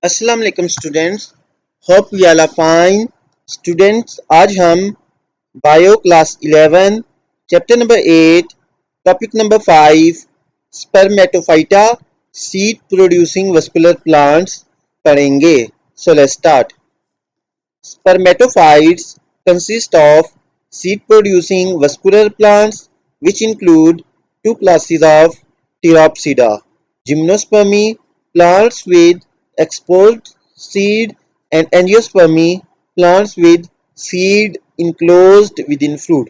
अस्सलाम वालेकुम students, hope you all are fine. Students, आज हम bio class 11 chapter number 8 topic number 5 spermatophyta seed producing vascular plants पढ़ेंगे। So let's start. Spermatophytes consist of seed-producing vascular plants which include two classes of Pteropsida: Gymnospermy, plants with exposed seed, and Angiospermy, plants with seed enclosed within fruit।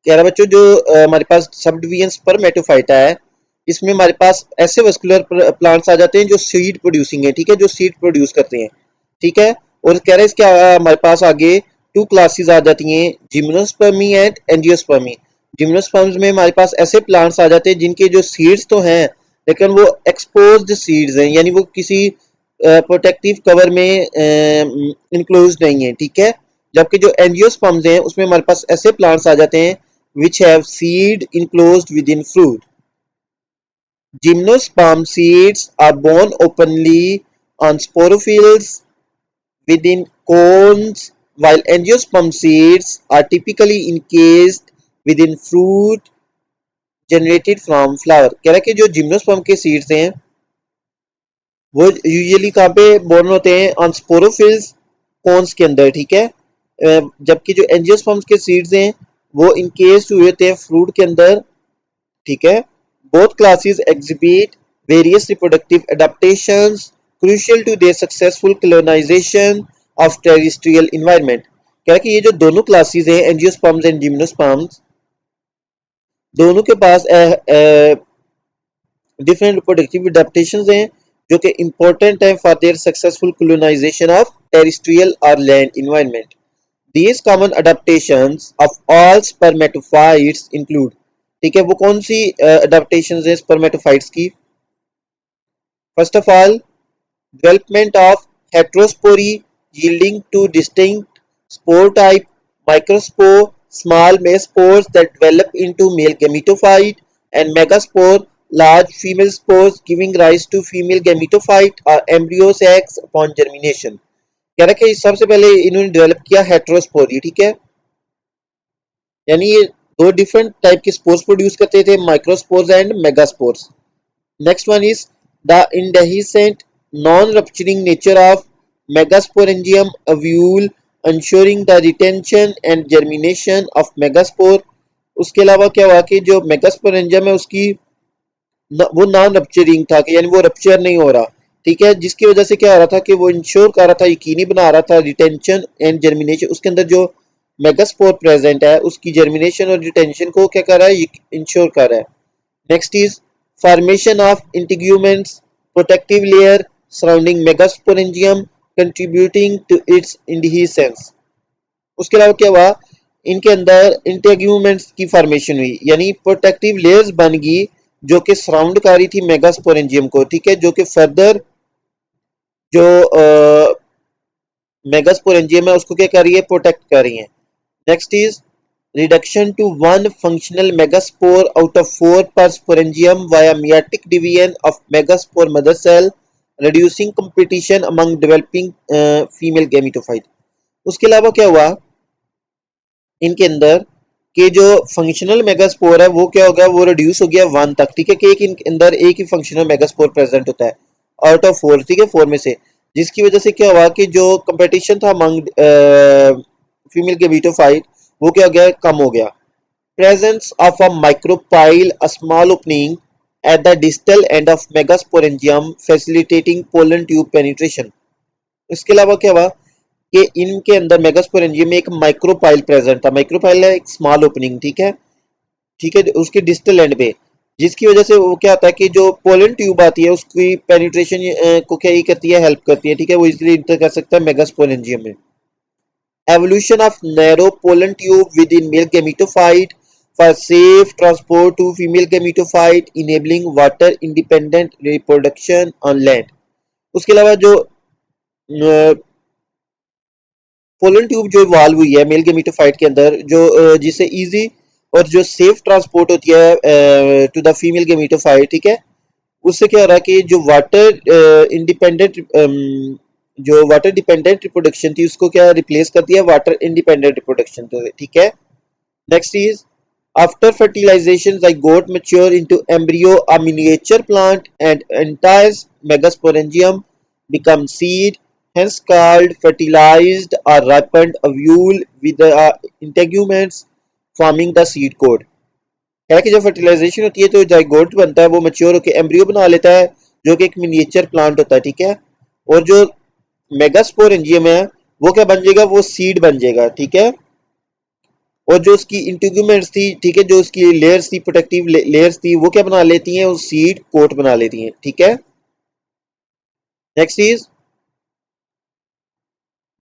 कह रहा बच्चों जो हमारे पास sub division Spermatophyta है, इसमें हमारे पास ऐसे vascular plants आ जाते हैं जो सीड प्रोड्यूसिंग है, ठीक है, जो सीड प्रोड्यूस करते हैं, ठीक है। और कह रहे हैं इसके हमारे पास आगे टू क्लासेस आ जाती हैं, जिम्नोस्पर्मी एंड एंजियोस्पर्मी। जिम्नोस्पर्म्स में हमारे पास ऐसे प्लांट्स आ जाते हैं जिनके जो सीड्स तो हैं लेकिन वो एक्सपोज्ड सीड्स हैं, यानी वो किसी प्रोटेक्टिव कवर में इनक्लोज नहीं है, ठीक है। जबकि जो एंजियोस्पर्म्स हैं उसमें हमारे पास ऐसे प्लांट्स आ जाते हैं which have seed enclosed within fruit. Gymnosperm seeds are borne openly on sporophylls within cones, while angiosperm seeds are typically encased within fruit generated from flower। कह रहा है कि जो जिम्नोस्पर्म के सीड्स हैं वो यूजुअली कहाँ पे बोर्न होते हैं? ऑन स्पोरोफिल्स, कोन्स के अंदर, ठीक है। जबकि जो एंजियोस्पर्म्स के सीड्स हैं वो इनकेस्ड हुए होते हैं फ्रूट के अंदर, ठीक है। Both classes exhibit various reproductive adaptations crucial to their successful colonisation of terrestrial environment. क्या है कि ये जो दोनों क्लासेस हैं, एंजियोस्पर्म्स एंड जिम्नोस्पर्म्स, दोनों के पास डिफरेंट रिप्रोडक्टिव एडाप्टेशंस हैं जो कि इंपॉर्टेंट है for their successful colonisation of terrestrial और land environment. These common adaptations of all spermatophytes include, ठीक है, वो कौन सी adaptations है spermatophytes की? First of all, development of heterospory yielding to distinct spore type, microspore, small male spores that develop into male gametophyte, and megaspore, large female spores giving rise to female gametophyte or embryo sacs upon germination। कह रहा है कि सबसे पहले इन्होंने develop किया heterospory, ठीक है, यानी ये दो डिफरेंट टाइप के स्पोर्स प्रोड्यूस करते थे, microspores and megaspores. Next one is the indehiscent non rupturing nature of megasporangium ovule ensuring the retention and germination of megaspore। उसके अलावा क्या हुआ कि जो मेगास्पोरेंजियम है उसकी वो नॉन रप्चरिंग था कि यानी वो रप्चर नहीं हो रहा, ठीक है, जिसकी वजह से क्या हो रहा था कि वो इंश्योर कर रहा था, यकीनी बना रहा था रिटेंशन एंड जर्मिनेशन। उसके अंदर जो मेगास्पोर प्रेजेंट है उसकी जर्मिनेशन और रिटेंशन को क्या कर रहा है? इंश्योर कर रहा है। Next is formation of integuments protective layer surrounding megasporangium contributing to its indehiscence. उसके अलावा क्या हुआ? इनके अंदर इंटीग्यूमेंट्स की फॉर्मेशन हुई, यानी प्रोटेक्टिव लेयर्स बन गई जो कि सराउंड कर रही थी मेगास्पोरेंजियम को, ठीक है, जो कि फर्दर जो मेगास्पोरेंजियम है उसको क्या कर रही है? प्रोटेक्ट कर रही है। Next is reduction to one functional megaspore out of 4 per sporangium via meiotic division of megaspore mother cell reducing competition among developing female gametophyte. उसके अलावा क्या हुआ इनके अंदर कि जो फंक्शनल मेगास्पोर है वो क्या हो गया? वो रिड्यूस हो गया 1 तक, ठीक है, कि एक इनके अंदर एक ही फंक्शनल मेगास्पोर प्रेजेंट होता है आउट ऑफ 4, ठीक है, 4 में से, जिसकी वजह से क्या हुआ कि जो कंपटीशन था अमंग फीमेल गैमेटोफाइट वो क्या हो गया? कम हो गया। Presence of a micropyle a small opening at the distal end of megasporangium facilitating pollen tube penetration. इसके अलावा क्या हुआ कि इनके अंदर मेगास्पोरेंजियम में एक माइक्रोपाइल प्रेजेंट था। माइक्रोपाइल है एक स्मॉल ओपनिंग, ठीक है, ठीक है, उसके डिस्टल एंड पे, जिसकी वजह से वो क्या होता है कि जो पोलन ट्यूब आती है उसकी पेनिट्रेशन को क्या ही करती है? हेल्प करती है, ठीक है, वो इजीली इंटर कर सकता है मेगास्पोरेंजियम में। Evolution of narrow pollen tube within male gametophyte for safe transport to female gametophyte enabling water independent reproduction on land. उसके अलावा जो पोलन ट्यूब जो इवॉल्व हुई है मेल गैमेटोफाइट के अंदर, जो जिससे इजी और जो सेफ ट्रांसपोर्ट होती है टू द फीमेल गैमेटोफाइट, ठीक है, उससे क्या हो रहा है कि जो वाटर इंडिपेंडेंट जो वाटर डिपेंडेंट रिप्रोडक्शन थी उसको क्या रिप्लेस कर दिया वाटर इंडिपेंडेंट रिप्रोडक्शन से, ठीक है। Next is after fertilization zygote mature into embryo, a miniature plant and entire megasporangium become seed, hence called fertilized or ripened ovule with the integuments forming the seed coat। है कि जब fertilisation होती है तो zygote बनता है, वो mature होकर एम्ब्रियो बना लेता है जो कि एक मिनिएचर प्लांट होता है, ठीक है। और जो मेगास्पोरेंजियम है वो क्या बन जाएगा, वो सीड बन जाएगा, ठीक है। और जो उसकी इंटीग्यूमेंट्स थी, ठीक है, जो उसकी लेयर्स थी, प्रोटेक्टिव लेयर्स थी, वो क्या बना लेती हैं, उस सीड कोट बना लेती हैं, ठीक है। Next is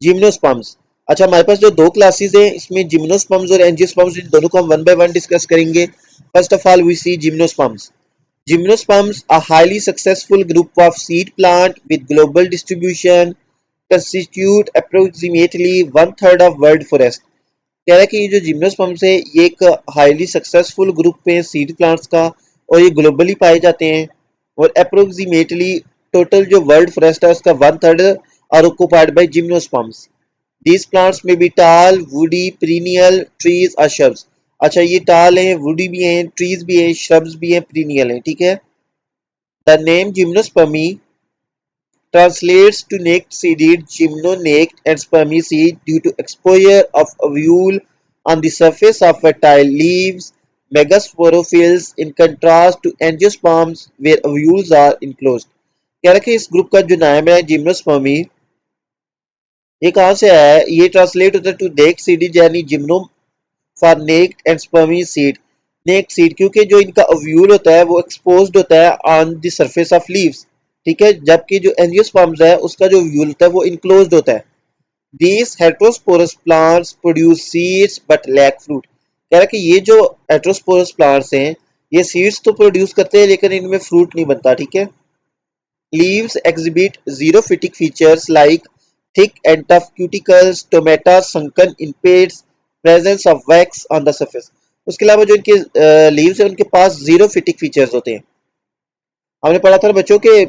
gymnosperms. अच्छा, हमारे पास जो दो क्लासेस हैं इसमें जिम्नोस्पर्म्स और एंजियोस्पर्म्स, इन दोनों को हम वन बाय वन डिस्कस करेंगे। First of all we see gymnosperms. Gymnosperms, a highly successful group of seed plant with global distribution, constitute approximately one third of world forest। कह रहा है कि ये जो जिम्नोस्पर्म्स है ये एक हाईली सक्सेसफुल ग्रुप है सीड प्लांट्स का, और ये ग्लोबली पाए जाते हैं। और अप्रोक्सीमेटली टोटल जो वर्ल्ड फॉरेस्ट है उसका one third are occupied by gymnosperms. These plants में be tall, woody, perennial trees और shrubs। अच्छा, ये टाल हैं, वुडी भी हैं, ट्रीज भी हैं, shrubs भी हैं, पीरिनियल हैं, ठीक है। The name gymnospermy translates to naked seeded gymno-naked and spermy seed due to exposure of ovule on the surface of fertile leaves, megasporophylls, in contrast to angiosperms where ovules are enclosed। कह रहा है कि इस group का जो नाम है gymnospermae, ये कहाँ से आया है, ये ट्रांसलेट होता है टू नेक्ड सीडीज यानी gymno for naked and spermi seed. Naked seed क्योंकि जो इनका ओव्यूल होता है वो एक्सपोज्ड होता है on the surface of leaves, ठीक है, जबकि जो एंजियोस्पर्म्स है उसका जो ओव्यूल होता है वो इनक्लोज्ड होता है। These heterosporous plants produce seeds but lack fruit. कह रहा है कि ये जो हेटेरोस्पोरस प्लांट्स हैं ये सीड्स तो प्रोड्यूस करते हैं लेकिन इनमें फ्रूट नहीं बनता, ठीक है। Leaves exhibit xerophytic features like thick and tough cuticles, stomata sunken in pits, presence of wax on the surface। उसके अलावा जो इनके लीव्स है उनके पास जीरोफिटिक फीचर्स होते हैं। हमने पढ़ा था बच्चों के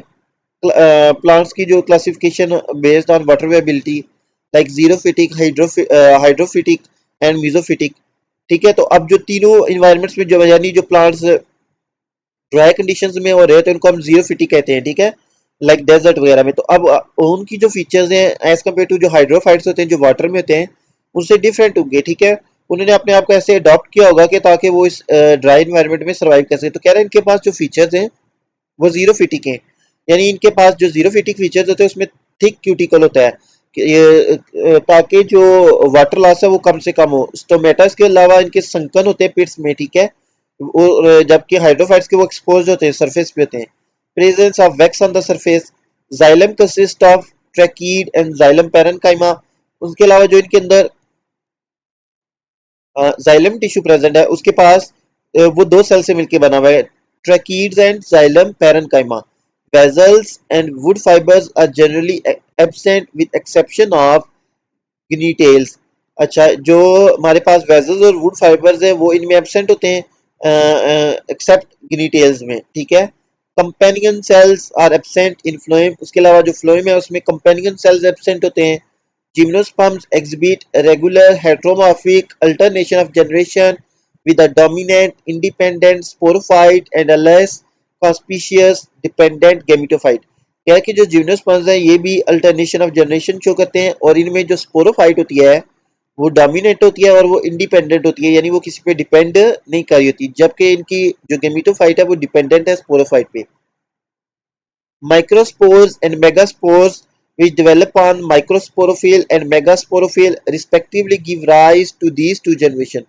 प्लांट्स की जो classification based on water availability, like xerophytic, hydrophytic and mesophytic, ठीक है। तो अब जो तीनों इन्वायरमेंट्स में जो यानी जो प्लांट्स ड्राई कंडीशंस में हो रहे हैं तो उनको हम जीरोफिटिक कहते हैं, ठीक है, लाइक डेजर्ट वगैरह में। तो अब उनकी जो फीचर्स हैं एज कम्पेयर टू जो हाइड्रोफाइट्स होते हैं जो वाटर में होते हैं उनसे डिफरेंट होंगे, ठीक है। उन्होंने अपने आप को ऐसे अडॉप्ट किया होगा कि ताकि वो इस ड्राई इन्वायरमेंट में सर्वाइव कर सके। तो कह रहे हैं इनके पास जो फीचर्स हैं वो जीरोफिटिक हैं, यानी इनके पास जो जीरोफिटिक फीचर्स होते हैं उसमें थिक क्यूटिकल होता है ताकि जो वाटर लॉस है वो कम से कम हो। स्टोमेटास के अलावा इनके संकन होते हैं पिट्स में, ठीक है, जबकि हाइड्रोफाइट्स के वो एक्सपोज होते हैं, सरफेस पे होते हैं। Presence of wax on the surface. Xylem consist of tracheid and xylem parenchyma. उसके अलावा जो इनके अंदर जाइलम टिश्यू प्रेजेंट है उसके पास वो दो सेल से मिलकर बना हुआ है, tracheids and xylem parenchyma. Vessels and wood fibres are generally absent with exception of gnetales. अच्छा, जो हमारे पास वेजल्स और वुड फाइबर्स है वो इनमें एब्सेंट होते हैं एक्सेप्ट गिनीटेल्स में, ठीक है। Companion cells are absent in phloem. उसके अलावा जो फ्लोएम है उसमें कंपेनियन सेल्स एब्सेंट होते हैं। Gymnosperms exhibit regular heteromorphic alternation of generation with a dominant independent sporophyte and a less conspicuous dependent gametophyte। क्या है कि जो जिम्नोस्पर्म्स हैं ये भी अल्टरनेशन ऑफ जनरेशन शो करते हैं और इनमें जो स्पोरोफाइट होती है वो डोमिनेट होती है और वो इंडिपेंडेंट होती है, यानी वो किसी पे डिपेंड नहीं कर रही होती, जबकि इनकी जो गेमिटोफाइट है वो डिपेंडेंट है स्पोरोफाइट पे। Microspores and megaspores, which develop on microsporophyll and megasporophyll respectively, give rise to these two generations।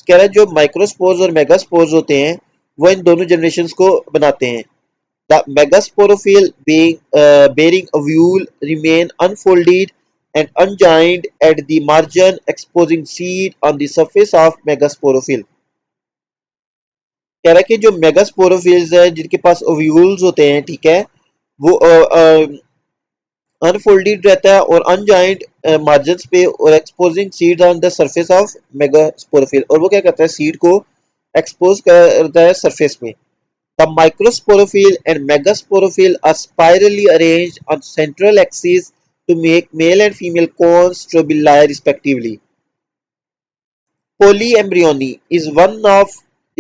कह रहा है जो माइक्रोस्पोर्स और मेगास्पोर्स होते हैं वो इन दोनों जनरेशंस को बनाते हैं। The megasporophyll bearing ovule remain unfolded and unjoined at the margin, exposing seed on the surface of megasporophyll। कह रहा है कि जो मेगास्पोरोफिल्स है जिनके पास ओव्यूल्स होते हैं, ठीक है, वो अनफोल्डेड रहता है और अनजॉइंट मार्जिन्स पे और exposing seeds on the surface of megasporophyll. और वो क्या करता है सीड को एक्सपोज करता है सरफेस में। The microsporophyll and megasporophyll are spirally arranged on central axes to make male and female cones strobili respectively. Polyembryony is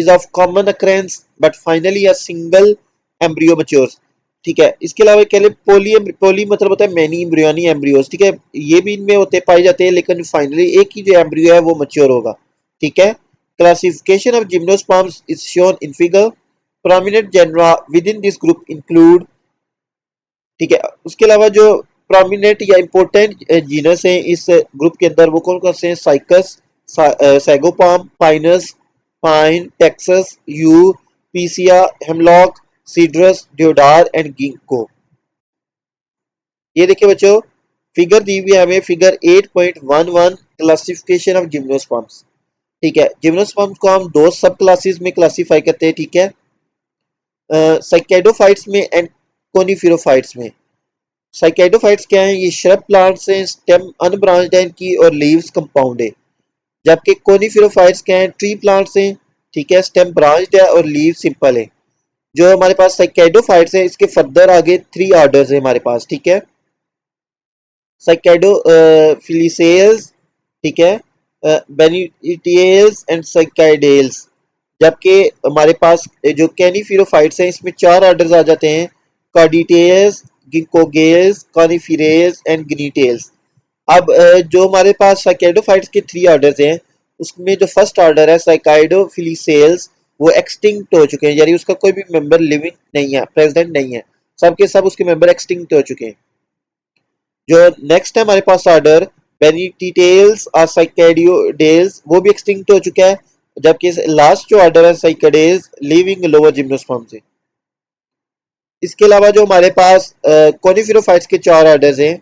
of common occurrence, but finally a single embryo matures. ठीक है, इसके अलावा कह ले पोली मतलब होता है मैनी एम्ब्रियोनी एम्ब्रियोज, ठीक है, ये भी इनमें होते पाए जाते हैं, लेकिन फाइनली एक ही जो एम्ब्रियो है वो मैच्योर होगा. ठीक है. Classification of gymnosperms is shown in figure. Prominent genera within this group include. ठीक है, उसके अलावा जो प्रोमिनेंट या इम्पोर्टेंट जीनस हैं इस ग्रुप के अंदर वो कौन कौन से हैं? Cycas, sago palm, pinus, pine, taxus, yew, picea, hemlock, cedrus, deodar and ginkgo. ये देखिए बच्चों, फिगर दी हुई है हमें, फिगर 8.11, क्लासिफिकेशन ऑफ जिम्नोस्पर्म्स. ठीक है, जिम्नोस्पर्म्स को हम दो सब क्लासेस में क्लासीफाई करते हैं. ठीक है, साइकेडोफाइट्स में एंड कोनिफेरोफाइट्स में. साइकेडोफाइट्स क्या है? ये श्रब प्लांट्स हैं, स्टेम अनब्रांच्ड है इनकी और लीव्स कंपाउंड है. जबकि कोनिफेरोफाइट्स क्या है? ट्री प्लांट्स हैं. ठीक है, स्टेम ब्रांच्ड है और लीव सिंपल है. जो हमारे पास साइकेडोफाइट्स है इसके फर्दर आगे 3 ऑर्डर्स है हमारे पास. ठीक है, साइकेडो फिलिसेल्स, ठीक है, बेनिटियल्स एंड साइकाइडेल्स. जबकि हमारे पास जो कैनिफिरोफाइट्स हैं इसमें 4 ऑर्डर्स आ जाते हैं: कॉर्डिटेल्स, गिंकोगेल्स, कॉनिफिरेस एंड ग्नीटेल्स. अब जो हमारे पास साइकेडोफाइट्स के 3 ऑर्डर्स हैं उसमें जो फर्स्ट ऑर्डर है साइकाइडोफिलिसेल्स वो एक्सटिंक्ट हो चुके हैं, यानी उसका कोई भी मेंबर लिविंग नहीं है, प्रेजेंट नहीं है, सब के सब उसके मेंबर एक्सटिंक्ट हो चुके हैं. जो नेक्स्ट है हमारे पास ऑर्डर बेनिटिटेल्स और साइकेडियोडेल्स वो भी एक्सटिंक्ट हो चुका है. जबकि लास्ट जो ऑर्डर है साइकेडेल्स लिविंग लोअर जिम्नोस्पर्म से. इसके अलावा जो हमारे पास कोनिफेरोफाइट्स के 4 ऑर्डर्स हैं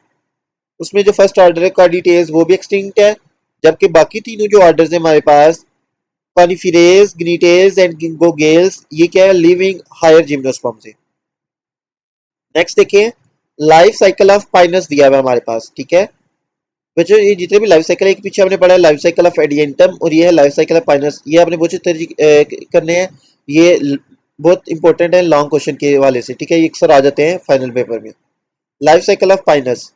उसमें जो फर्स्ट ऑर्डर है कॉर्डिटेल्स वो भी एक्सटिंक्ट है. जबकि बाकी तीनों जो ऑर्डर्स हैं हमारे पास कॉनिफिरेस, ग्नीटेल्स एंड गिंकोगेल्स ये क्या है? लिविंग हायर जिम्नोस्पर्म से. नेक्स्ट देखिए, लाइफ साइकिल ऑफ पाइनस दिया हुआ है हमारे पास. ठीक है बच्चों, ये जितने भी लाइफ साइकिल है, एक पीछे हमने पढ़ा है लाइफ साइकिल ऑफ एडियंटम और ये है लाइफ साइकिल ऑफ पाइनस. ये आपने बहुत करने हैं, ये बहुत इंपॉर्टेंट है लॉन्ग क्वेश्चन के हवाले से. ठीक है, ये अक्सर आ जाते हैं फाइनल पेपर में. Life cycle of pinus.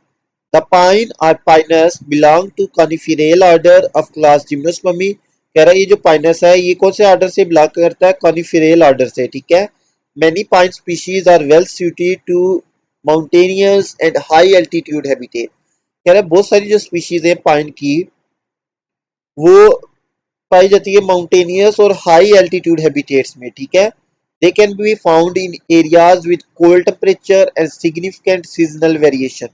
The pine और pinus belong to coniferal order of class gymnospermae. कह रहा है ये जो पाइनस है ये कौन से ऑर्डर से बिलोंग करता है? कॉनिफेरल ऑर्डर से. ठीक है, many pine species are well suited to mountainous and high altitude habitat. कह रहा है बहुत सारी जो स्पीशीज है पाइन की वो पाई जाती है माउंटेनियस और हाई एल्टीट्यूड हैबिटेट्स में. ठीक है, they can be found in areas with cold temperature and significant seasonal variation.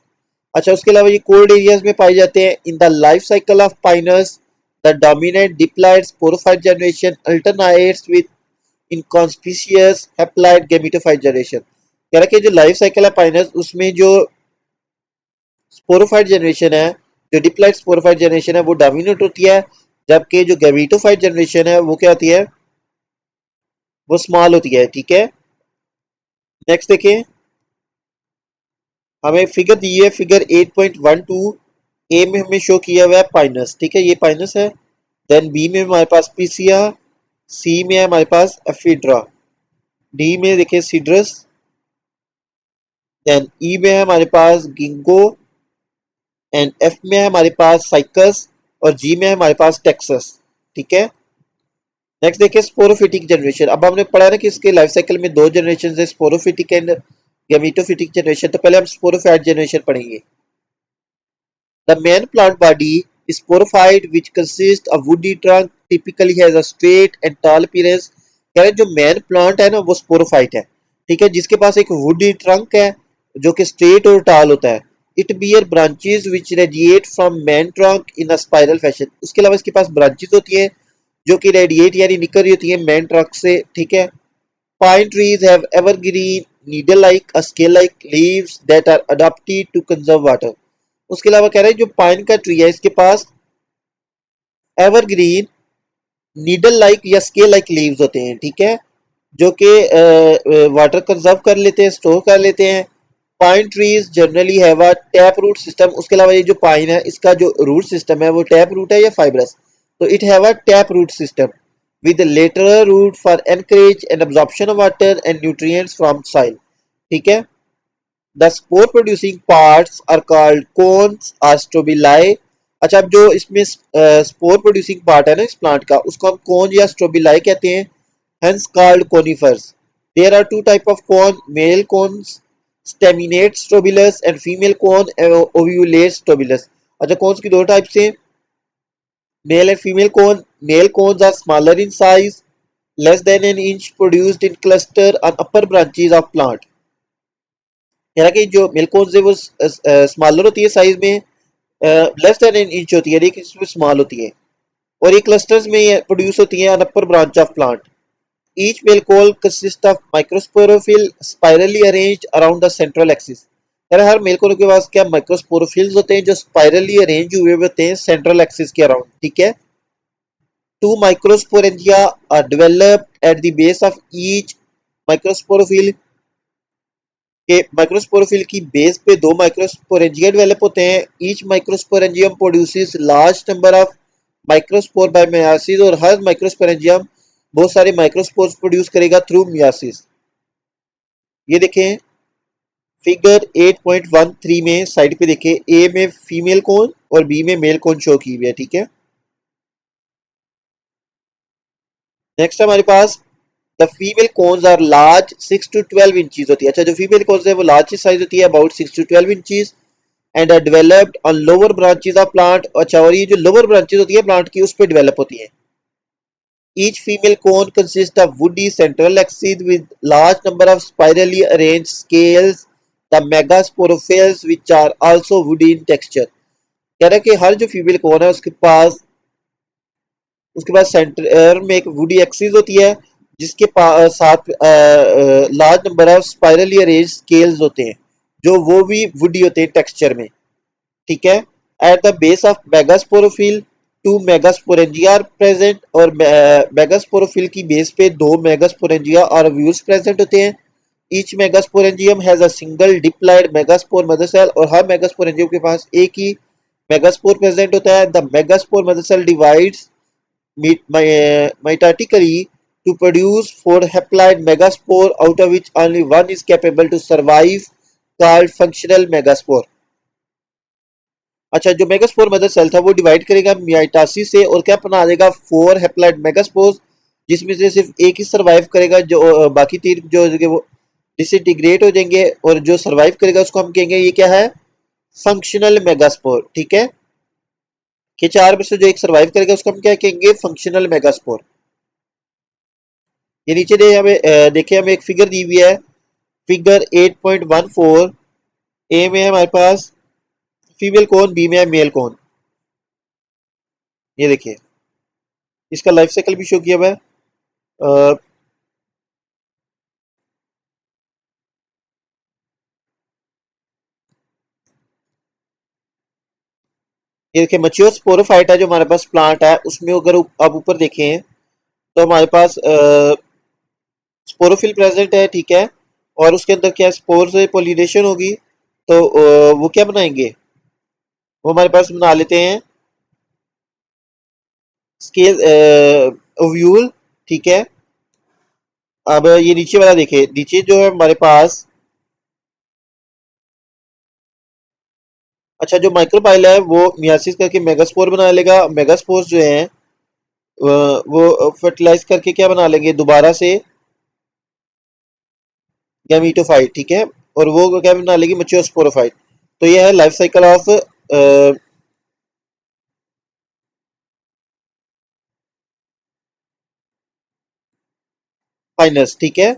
अच्छा, उसके अलावा ये कोल्ड एरियाज में पाए जाते हैं. In the life cycle of pinus the dominant diploid sporophyte generation alternates with inconspicuous haploid gametophyte generation. कह रहा है कि जो लाइफ साइकिल है पाइनस उसमें जो स्पोरोफाइट जनरेशन है, जो डिप्लॉइड स्पोरोफाइट जनरेशन है वो डोमिनेट होती है, जबकि जो गैमेटोफाइट जनरेशन है वो क्या होती है? वो स्मॉल होती है. ठीक है, नेक्स्ट देखिए, हमें फिगर दी है, फिगर 8.12. ए में हमें शो किया हुआ है पाइनस. ठीक है, ये पाइनस है. देन बी में हमारे पास पीसिया, सी में है हमारे पास एफिड्रा, डी में देखिए सीड्रस, देन ई में है हमारे पास गिंको एंड एफ में है हमारे पास साइकस और जी में है हमारे पास टेक्सस. ठीक है, नेक्स्ट देखिए स्पोरोफिटिक जनरेशन. अब हमने पढ़ा ना कि इसके लाइफ साइकिल में 2 जनरेशन है, स्पोरोफिटिक एंड गैमेटोफिटिक जनरेशन. तो पहले हम स्पोरोफाइट जनरेशन पढ़ेंगे. The main plant body is sporophyte which consists of woody trunk, typically has a straight and tall appearance. कह रहे जो मेन प्लांट है ना वो स्पोरोफाइट है. ठीक है, जिसके पास एक वुडी ट्रंक है जो कि स्ट्रेट और टाल होता है. It bear branches which radiate from main trunk in a spiral fashion. उसके अलावा इसके पास ब्रांचेस होती है जो कि रेडिएट यानी निकल रही होती है मेन ट्रंक से. ठीक है, pine trees have evergreen needle like scale like leaves that are adopted to conserve water. उसके अलावा कह रहे हैं जो पाइन का ट्री है इसके पास एवरग्रीन नीडल लाइक या स्केल लाइक लीव्स होते हैं. ठीक है, जो कि वाटर कंजर्व कर लेते हैं, स्टोर कर लेते हैं. Pine trees generally have a tap root system. उसके अलावा ये जो पाइन है इसका जो रूट सिस्टम है वो टैप रूट है या फाइब्रस? तो it have a tap root system. with a lateral root for encourage and absorption of water and nutrients from soil. ठीक है. The spore producing parts are called cones or strobili. अच्छा, अब जो इसमें spore producing part है ना इस plant का, उसको हम कोन या स्ट्रोबिलाई कहते हैं. Hence called conifers. There are two type of cone: male cones staminate strobilus and female cone ovulate strobilus. अच्छा, cones की दो टाइप्स हैं, male and female cone. Male cones are smaller in size, less than an inch, produced in cluster on upper branches of plant. यानी कि जो mail cons है वो smaller होती है साइज में, लेस देन एन इंच होती है, लेकिन इसमें स्मॉल होती है और ये क्लस्टर्स में प्रोड्यूस होती है on upper branch of plant. Each male cone consists of microsporophyll spirally arranged around the central axis. यार हर मेल कोन के पास क्या माइक्रोस्पोरोफिल्स होते हैं जो स्पाइरली अरेंज हुए होते हैं सेंट्रल एक्सिस के अराउंड. ठीक है. Two microsporangia are developed at the base of each microsporophyll. के माइक्रोस्पोरोफिल की बेस पे दो माइक्रोस्पोरेंजिया डेवलप होते हैं. Each microsporangium produces large number of microspore by meiosis, और हर माइक्रोस्पोरेंजियम बहुत सारे माइक्रोस्पोर्स प्रोड्यूस करेगा थ्रू मियासिस. ये देखें फिगर 8.13 में साइड पे देखें, ए में फीमेल कोन और बी में मेल कोन शो की हुई है. ठीक है. नेक्स्ट हमारे पास the female cones are large 6 to 12 inches होती है. अच्छा, जो फीमेल कोन्स है वो लार्ज साइज होती है, about 6 to 12 inches, and are developed on lower branches of plant. अच्छा, और ये जो लोअर ब्रांचेस होती है प्लांट की उस पर डेवलप होती है. Each female cone consists of woody central axis with large number of spirally arranged scales, the megasporophylls, which are also woody in texture. कह रहा है कि हर जो फीमेल कोन है उसके पास सेंटर में एक वुडी एक्सिस होती है जिसके साथ large number of spirally arrange scales होते हैं जो वो भी वुडी होते हैं टेक्सचर में. ठीक है. At the base of megasporophyll two megasporangia are present, और मेगास्पोरोफिल की बेस पे दो मेगास्पोरेंजिया और व्यूज प्रेजेंट होते हैं. Each megasporangium has a single diploid megaspore mother cell, और हर मेगास्पोरेंजियम के पास एक ही मेगास्पोर प्रेजेंट होता है. The megaspore mother cell divides mitotically to produce four haploid megaspore, out of which only one is capable to survive, called functional megaspore. अच्छा, जो megaspore mother cell था वो डिवाइड करेगा मियाटासिस से और क्या बना देगा फोर हेप्लाइड मेगास्पोर्स, जिसमें से सिर्फ एक ही सरवाइव करेगा, जो बाकी तीन जो वो डिसइंटीग्रेट हो जाएंगे, और जो सरवाइव करेगा उसको हम कहेंगे ये क्या है, फंक्शनल मेगास्पोर. ठीक है. कि चार में से जो एक सरवाइव करेगा उसको हम क्या कहेंगे, फंक्शनल मेगास्पोर. ये नीचे दे हमें देखिए हमें एक फिगर दी हुई है, फिगर 8.14. ए में है हमारे पास फीमेल कौन, बी में है मेल कौन. ये देखिए इसका लाइफ साइकिल भी शो किया हुआ है. ये देखिए मच्योर स्पोरोफाइट है जो हमारे पास प्लांट है, उसमें अगर आप ऊपर देखें तो हमारे पास स्पोरोफिल प्रेजेंट है. ठीक है. और उसके अंदर क्या स्पोर से पोलिनेशन होगी तो वो क्या बनाएंगे, वो हमारे पास बना लेते हैं स्केल ओव्यूल. ठीक है. अब ये नीचे वाला देखिए, नीचे जो है हमारे पास, अच्छा जो माइक्रोपाइल है वो मियासिस करके मेगास्पोर बना लेगा. मेगास्पोर जो है वो फर्टिलाइज करके क्या बना लेंगे दोबारा से, गैमीटोफाइट. ठीक है. और वो क्या बना लेगी, मैच्योर स्पोरोफाइट. तो ये है लाइफ साइकिल ऑफ फाइनस. ठीक है.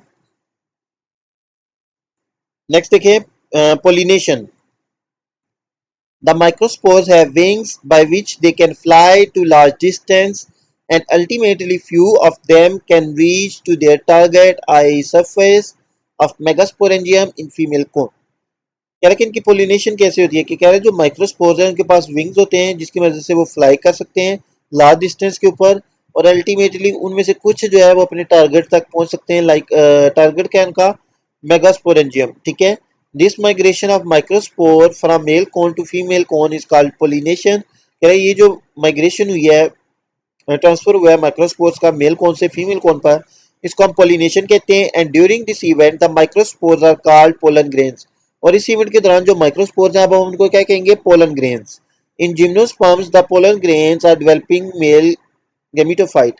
नेक्स्ट देखिए pollination. The microspores have wings by which they can fly to large distance, and ultimately few of them can reach to their target eye surface of megasporangium in female cone. कह रहे कि इनकी pollination कैसे होती है, कि कह रहे जो माइक्रोस्पोर्स हैं उनके पास विंग्स होते हैं जिसकी वजह से वो फ्लाई कर सकते हैं लार्ज डिस्टेंस के ऊपर, और अल्टीमेटली उनमें से कुछ जो है वो अपने टारगेट तक पहुंच सकते हैं. लाइक टारगेट क्या है उनका, मेगास्पोरेंजियम. ठीक है. This migration of microspore from male cone to female cone is called pollination. कह रहे ये जो माइग्रेशन हुई है ट्रांसफर हुआ है माइक्रोस्पोर्स का, मेल कौन से फीमेल कौन पर, इसको हम पोलिनेशन कहते हैं। And during this event the microspores are called pollen grains, और इस इवेंट के दौरान जो माइक्रोस्पोर्स हैं अब हम उनको क्या कहेंगे, pollen grains. In gymnosperms the pollen grains are developing male gametophyte.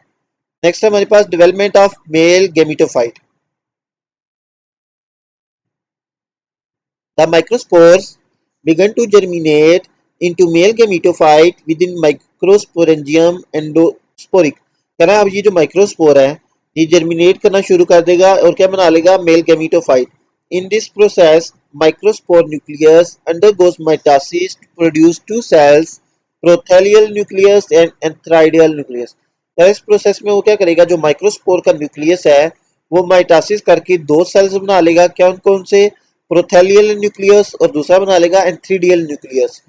Next है हमारे पास development of male gametophyte. The microspores began to germinate into male gametophyte within microsporangium endosporic। कह रहा है अब ये जो माइक्रोस्पोर है ये जर्मिनेट करना शुरू कर देगा और क्या बना लेगा, male gametophyte. In this process microspore nucleus undergoes mitosis to produce two cells, prothallial nucleus and antheridial nucleus. इस प्रोसेस में वो क्या करेगा, जो माइक्रोस्पोर का न्यूक्लियस है वो माइटोसिस करके दो सेल्स बना लेगा, क्या उनको उनसे, प्रोथेलियल न्यूक्लियस, और दूसरा बना लेगा antheridial nucleus.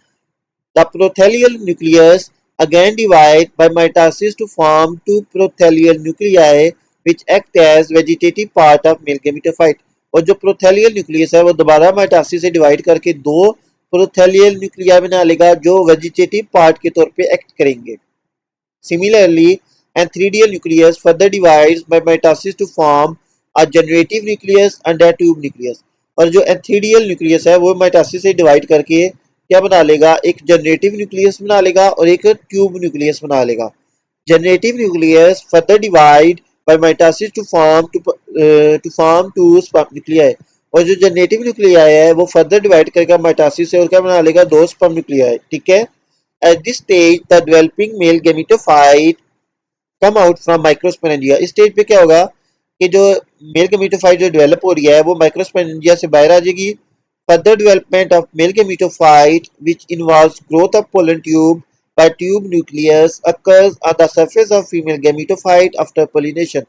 The prothallial nucleus again divide by mitosis to form two prothelial nuclei which act as vegetative part of male gametophyte। और जो प्रोथेलियल न्यूक्लियस है वो दोबारा माइटोसिस से डिवाइड करके दो प्रोथेलियल न्यूक्लिया बना लेगा जो वेजिटेटिव पार्ट के तौर पे एक्ट करेंगे। Similarly, antheridial nucleus further divides by mitosis to form a generative nucleus and a tube nucleus। और जो एंथीडियल न्यूक्लियस है वो माइटोसिस से डिवाइड करके क्या बना लेगा, एक जनरेटिव न्यूक्लियस बना लेगा और एक ट्यूब न्यूक्लियस बना लेगा। Generative nucleus further divide by mitosis to form two sperm nuclei. और जो जनरेटिव न्यूक्लियाई है वो फर्दर डिवाइड करेगा माइटोसिस से और क्या बना लेगा, दो स्पर्म न्यूक्लियाई। ठीक है। At this stage, the developing male gametophyte come out from microsporangia। इस स्टेज पे क्या होगा कि जो मेल गेमिटोफाइट जो डेवलप हो रही है वो माइक्रोस्पोरेंजिया से बाहर आ जाएगी। Further development of male gametophyte which involves growth of pollen tube by tube nucleus occurs on the surface of female gametophyte after pollination।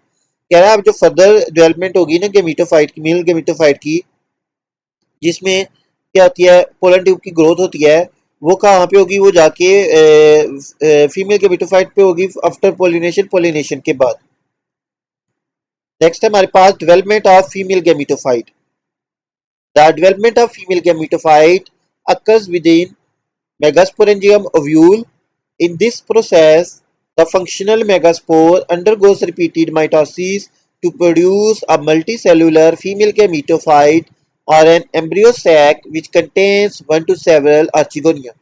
कह रहा है अब जो फर्दर डेवलपमेंट होगी ना गेमिटोफाइट की, मेल गेमिटोफाइट की, जिसमें क्या होती है, पोलन ट्यूब की ग्रोथ होती है, वो कहाँ पे होगी, वो जाके फीमेल गेमिटोफाइट पे होगी आफ्टर पोलिनेशन, पोलिनेशन के बाद। नेक्स्ट है हमारे पास development of female gametophyte. The development of female gametophyte occurs within megasporangium ovule। In this process the functional megaspore undergoes repeated mitosis to produce a multicellular female gametophyte or an embryo sac which contains one to several archegonia।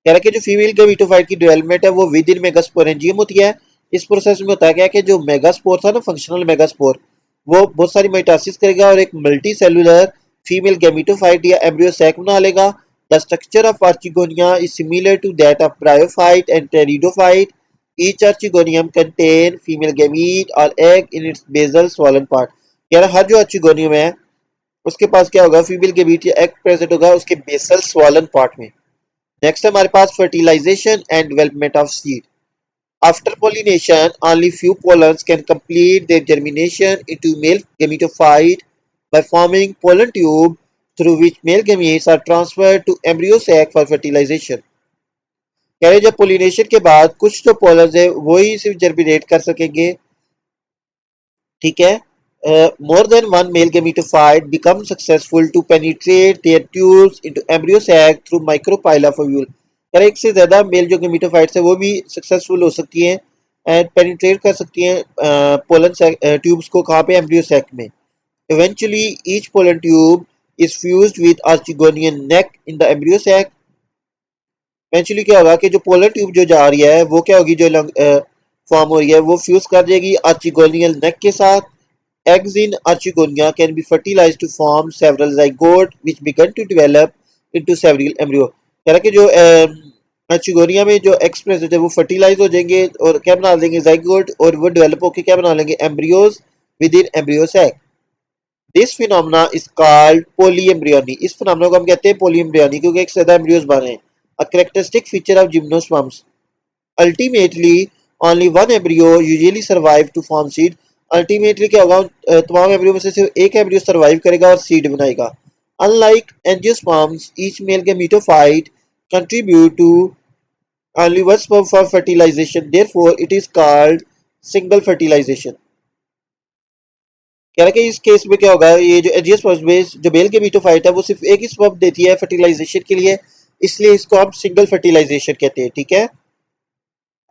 कह रहा है कि जो female gametophyte की development है वो with in megasporangium होती है। इस प्रोसेस में होता है क्या कि जो मेगास्पोर था ना, फंक्शनल मेगास्पोर, वो बहुत सारी माइटोसिस करेगा और एक मल्टी सेलुलर फीमेल गेमिटोफाइट या एम्ब्रियो सैक बना लेगा। The structure of archegonia is similar to that of bryophyte and pteridophyte. Each archegonium contain female gamete और egg in its basal swollen part. कह रहा हर जो आर्चिगोनियम है उसके पास क्या होगा, फीमेल गेमीट या एग प्रेजेंट होगा उसके बेसल स्वॉलन पार्ट में। नेक्स्ट हमारे पास fertilisation and development of seed. After pollination, only few pollens can complete their germination into male gametophyte by forming pollen tube through which male gametes are transferred to embryo sac for fertilization। कह रहे जब pollination के बाद कुछ जो pollens है वही सिर्फ जर्मिनेट कर सकेंगे। ठीक है। More than one male gametophyte becomes successful to penetrate their tubes into embryo sac through micropyle of ovule। यार एक से ज्यादा मेल जो गेमिटोफाइट्स है वो भी सक्सेसफुल हो सकती हैं एंड पेनिट्रेट कर सकती हैं पोलन ट्यूब्स को, कहाँ पे, एम्ब्रियो सैक में। Eventually each pollen tube is fused with archegonian neck in the embryo sac. Eventually क्या होगा कि जो पोलन ट्यूब जो जा रही है वो क्या होगी, जो फॉर्म हो रही है वो फ्यूज कर जाएगी आर्चिगोनियल नेक के साथ। Eggs in Archegonia can be fertilized to form several zygote which begin to develop into several embryo। कह रहा कि जो आर्चिगोनिया में जो एग्स प्रेजेंट है वो फर्टिलाइज हो जाएंगे और क्या बना देंगे, zygote, और वो डेवलप होकर क्या बना लेंगे, embryos within embryo sac. This phenomena is called polyembryony. इस फिनोमेना को हम कहते हैं पोलीएम्ब्रियोनी क्योंकि एक से ज्यादा एम्ब्रियोज बने हैं। A characteristic feature of gymnosperms. Ultimately only one embryo usually survive to form seed. Ultimately क्या होगा, तमाम एम्ब्रियो में से सिर्फ एक एम्ब्रियो सर्वाइव करेगा और सीड बनाएगा। Unlike angiosperms each male gametophyte contribute to only one sperm for fertilization, therefore it is called single fertilization. कह रहा है कि इस केस में क्या होगा, ये जो एंजियोस्पर्म्स में जो मेल गेमिटोफाइट है वो सिर्फ एक ही स्पर्म देती है फर्टिलाइजेशन के लिए, इसलिए इसको हम सिंगल फर्टिलाइजेशन कहते हैं। ठीक है।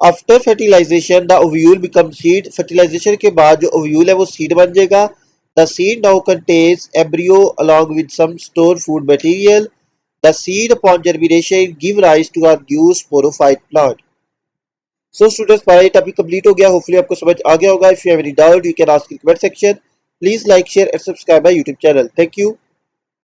After fertilization the ovule become seed. Fertilization के बाद जो ओव्यूल है वो सीड बन जाएगा। The seed now contains embryo along with some stored food material. The seed upon germination give rise to a new sporophyte plant. So students, हमारा ये topic complete हो गया। होपफुली आपको समझ आ गया होगा। If you have any doubt you can ask in comment section. Please like share and subscribe my YouTube channel. Thank you.